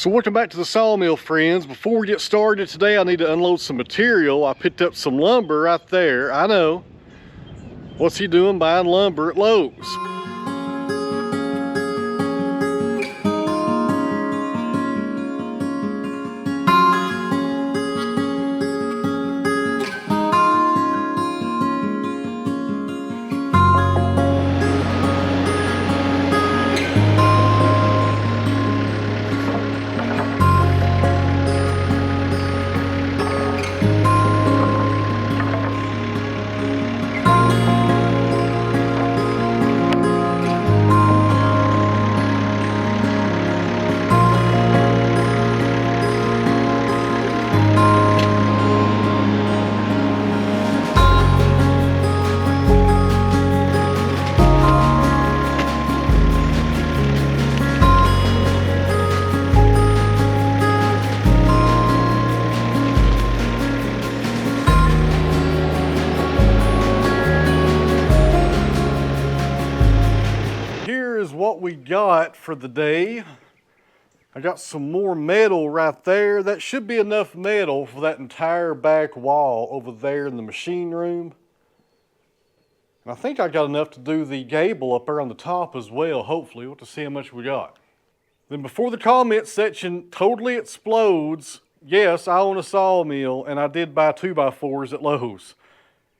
So welcome back to the Sawmill, friends. Before we get started today, I need to unload some material. I picked up some lumber right there. I know. What's he doing buying lumber at Lowe's? What we got for the day. I got some more metal right there. That should be enough metal for that entire back wall over there in the machine room. And I think I got enough to do the gable up there on the top as well, hopefully. We'll have to see how much we got. Then before the comment section totally explodes, yes, I own a sawmill and I did buy 2x4s at Lowe's.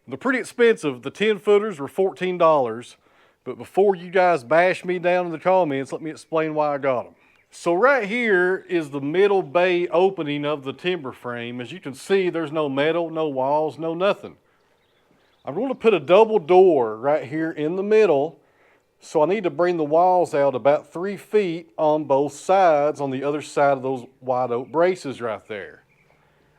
They're pretty expensive. The 10 footers were $14. But before you guys bash me down in the comments, let me explain why I got them. So right here is the middle bay opening of the timber frame. As you can see, there's no metal, no walls, no nothing. I'm going to put a double door right here in the middle. So I need to bring the walls out about 3 feet on both sides on the other side of those wide oak braces right there.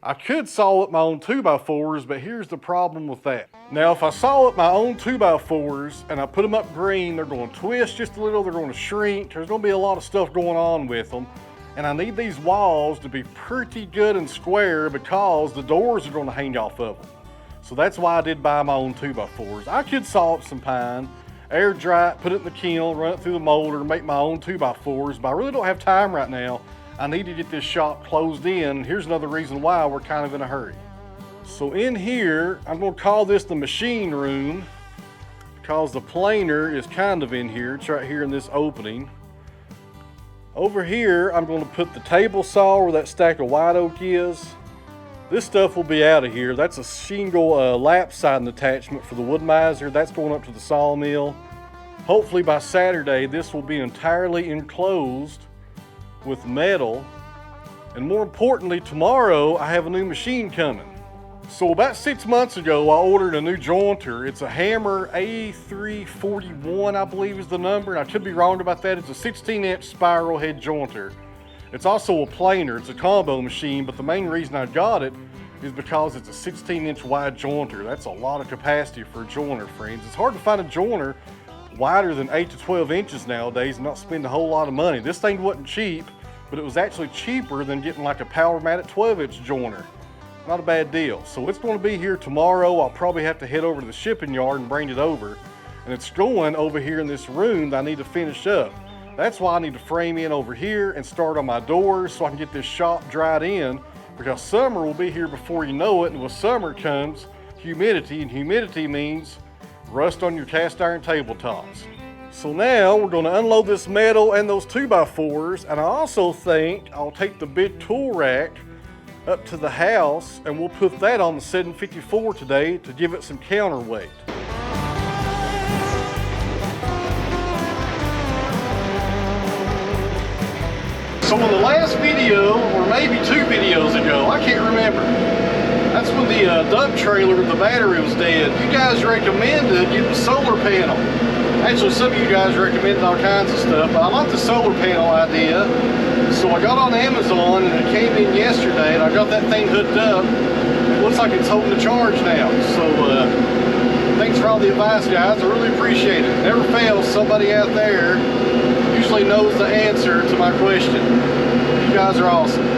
I could saw up my own 2x4s, but here's the problem with that. Now, if I saw up my own 2x4s and I put them up green, they're going to twist just a little, they're going to shrink, there's going to be a lot of stuff going on with them. And I need these walls to be pretty good and square because the doors are going to hang off of them. So that's why I did buy my own 2x4s. I could saw up some pine, air dry it, put it in the kiln, run it through the molder, make my own 2x4s, but I really don't have time right now. I need to get this shop closed in. Here's another reason why we're kind of in a hurry. So in here, I'm going to call this the machine room because the planer is kind of in here. It's right here in this opening. Over here, I'm going to put the table saw where that stack of white oak is. This stuff will be out of here. That's a shingle lap siding attachment for the Wood-Mizer. That's going up to the sawmill. Hopefully by Saturday, this will be entirely enclosed with metal, and more importantly, tomorrow I have a new machine coming. So about 6 months ago I ordered a new jointer. It's a Hammer A341, I believe is the number, and I could be wrong about that. It's a 16-inch spiral head jointer. It's also a planer. It's a combo machine, but the main reason I got it is because it's a 16-inch wide jointer. That's a lot of capacity for a jointer, friends. It's hard to find a jointer wider than 8 to 12 inches nowadays and not spend a whole lot of money. This thing wasn't cheap, but it was actually cheaper than getting like a Powermatic 12-inch jointer. Not a bad deal. So it's going to be here tomorrow. I'll probably have to head over to the shipping yard and bring it over. And it's going over here in this room that I need to finish up. That's why I need to frame in over here and start on my doors so I can get this shop dried in, because summer will be here before you know it, and when summer comes, humidity, and humidity means rust on your cast iron tabletops. So now we're going to unload this metal and those 2x4s, and I also think I'll take the big tool rack up to the house and we'll put that on the 754 today to give it some counterweight. So in the last video, or maybe 2 videos ago, I can't remember, that's when the dump trailer, the battery was dead. You guys recommended getting a solar panel. Actually, some of you guys recommended all kinds of stuff, but I like the solar panel idea. So I got on Amazon and it came in yesterday and I got that thing hooked up. It looks like it's holding the charge now. So thanks for all the advice, guys. I really appreciate it. Never fails, somebody out there usually knows the answer to my question. You guys are awesome.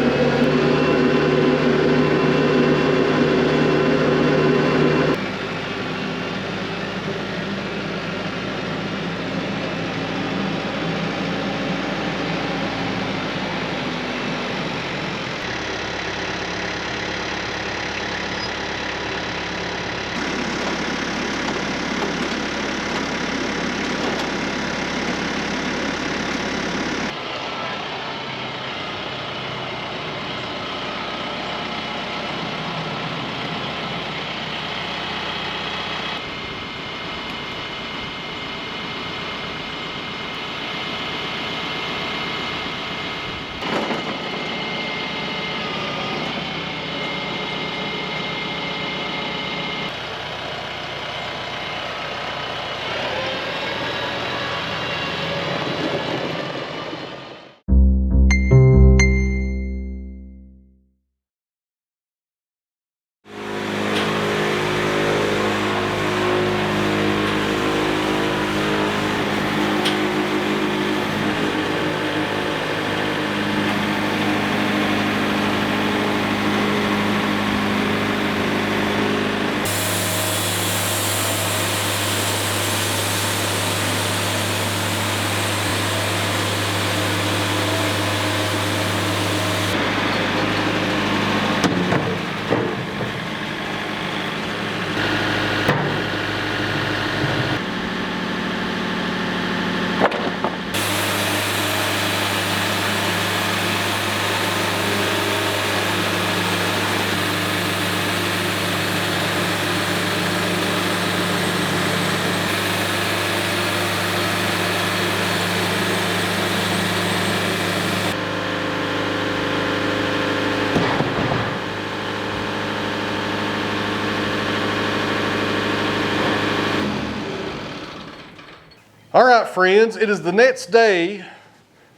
All right, friends, it is the next day.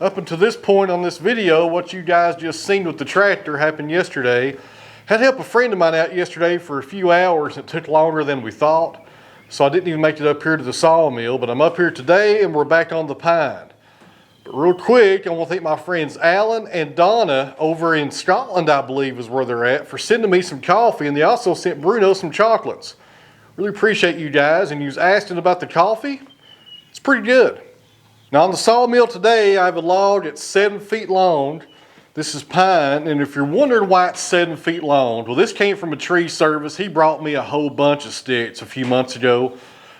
Up until this point on this video, what you guys just seen with the tractor happened yesterday. Had to help a friend of mine out yesterday for a few hours. It took longer than we thought, so I didn't even make it up here to the sawmill, but I'm up here today and we're back on the pine. But real quick, I want to thank my friends Alan and Donna over in Scotland, I believe is where they're at, for sending me some coffee, and they also sent Bruno some chocolates. Really appreciate you guys, and you was asking about the coffee. It's pretty good. Now on the sawmill today, I have a log that's 7 feet long. This is pine, and if you're wondering why it's 7 feet long, well, this came from a tree service. He brought me a whole bunch of sticks a few months ago,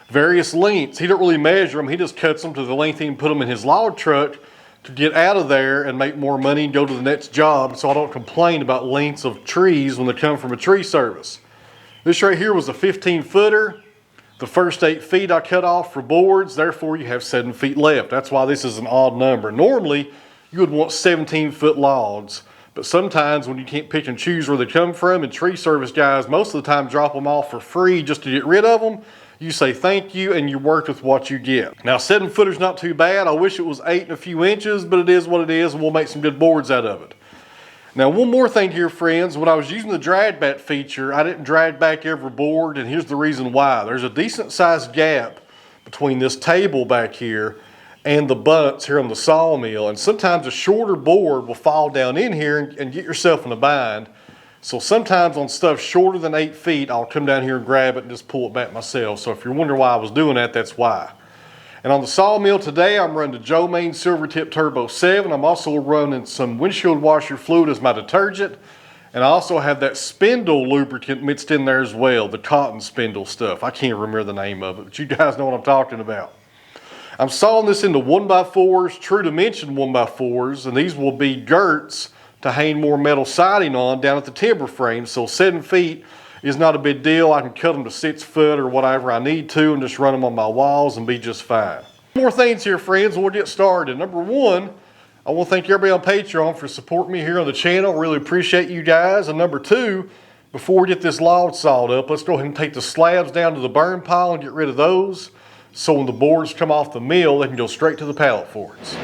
various lengths. He don't really measure them. He just cuts them to the length he can put them in his log truck to get out of there and make more money and go to the next job, so I don't complain about lengths of trees when they come from a tree service. This right here was a 15-footer. The first 8 feet I cut off for boards, therefore you have 7 feet left. That's why this is an odd number. Normally, you would want 17-foot logs, but sometimes when you can't pick and choose where they come from, and tree service guys most of the time drop them off for free just to get rid of them, you say thank you and you work with what you get. Now 7-footer's not too bad. I wish it was 8 and a few inches, but it is what it is, and we'll make some good boards out of it. Now one more thing here, friends, when I was using the drag back feature, I didn't drag back every board, and here's the reason why. There's a decent sized gap between this table back here and the bunts here on the sawmill, and sometimes a shorter board will fall down in here and get yourself in a bind. So sometimes on stuff shorter than 8 feet, I'll come down here and grab it and just pull it back myself. So if you're wondering why I was doing that, that's why. And on the sawmill today, I'm running the Maine Silvertip Turbo 7. I'm also running some windshield washer fluid as my detergent. And I also have that spindle lubricant mixed in there as well, the cotton spindle stuff. I can't remember the name of it, but you guys know what I'm talking about. I'm sawing this into 1x4s, true dimension 1x4s, and these will be girts to hang more metal siding on down at the timber frame. So 7 feet is not a big deal. I can cut them to 6 foot or whatever I need to and just run them on my walls and be just fine. More things here, friends, and we'll get started. Number one, I want to thank everybody on Patreon for supporting me here on the channel. Really appreciate you guys. And number two, before we get this log sawed up, let's go ahead and take the slabs down to the burn pile and get rid of those, so when the boards come off the mill, they can go straight to the pallet forks.